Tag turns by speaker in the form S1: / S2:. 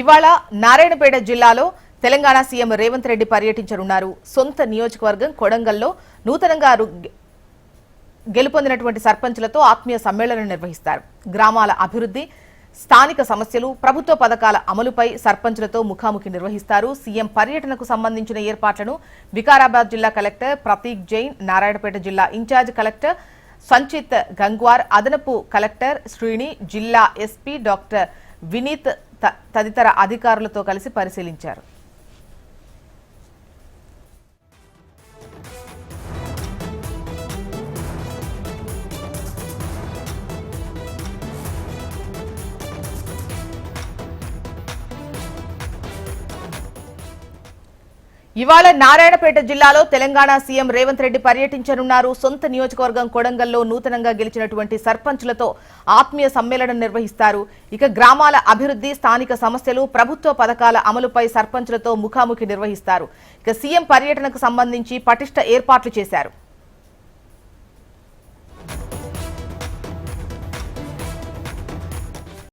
S1: ఇవాళ నారాయణపేట జిల్లాలో తెలంగాణ సీఎం రేవంత్ రెడ్డి పర్యటించనున్నారు. సొంత నియోజకవర్గం కొడంగల్లో నూతనంగా గెలుపొందినటువంటి సర్పంచులతో ఆత్మీయ సమ్మేళనం నిర్వహిస్తారు. గ్రామాల అభివృద్ధి, స్థానిక సమస్యలు, ప్రభుత్వ పథకాల అమలుపై సర్పంచులతో ముఖాముఖి నిర్వహిస్తారు. సీఎం పర్యటనకు సంబంధించిన ఏర్పాట్లను వికారాబాద్ జిల్లా కలెక్టర్ ప్రతీక్ జైన్, నారాయణపేట జిల్లా ఇన్ఛార్జ్ కలెక్టర్ సంచిత్ గంగ్వార్, అదనపు కలెక్టర్ శ్రీని, జిల్లా ఎస్పీ డాక్టర్ వినీత్ తదితర అధికారులతో కలిసి పరిశీలించారు. ఇవాళ నారాయణపేట జిల్లాలో తెలంగాణ సీఎం రేవంత్ రెడ్డి పర్యటించనున్నారు. సొంత నియోజకవర్గం కొడంగల్లో నూతనంగా గెలిచినటువంటి సర్పంచులతో ఆత్మీయ సమ్మేళనం నిర్వహిస్తారు. ఇక గ్రామాల అభివృద్ధి, స్థానిక సమస్యలు, ప్రభుత్వ పథకాల అమలుపై సర్పంచులతో ముఖాముఖి నిర్వహిస్తారు. ఇక సీఎం పర్యటనకు సంబంధించి పటిష్ట ఏర్పాట్లు చేశారు.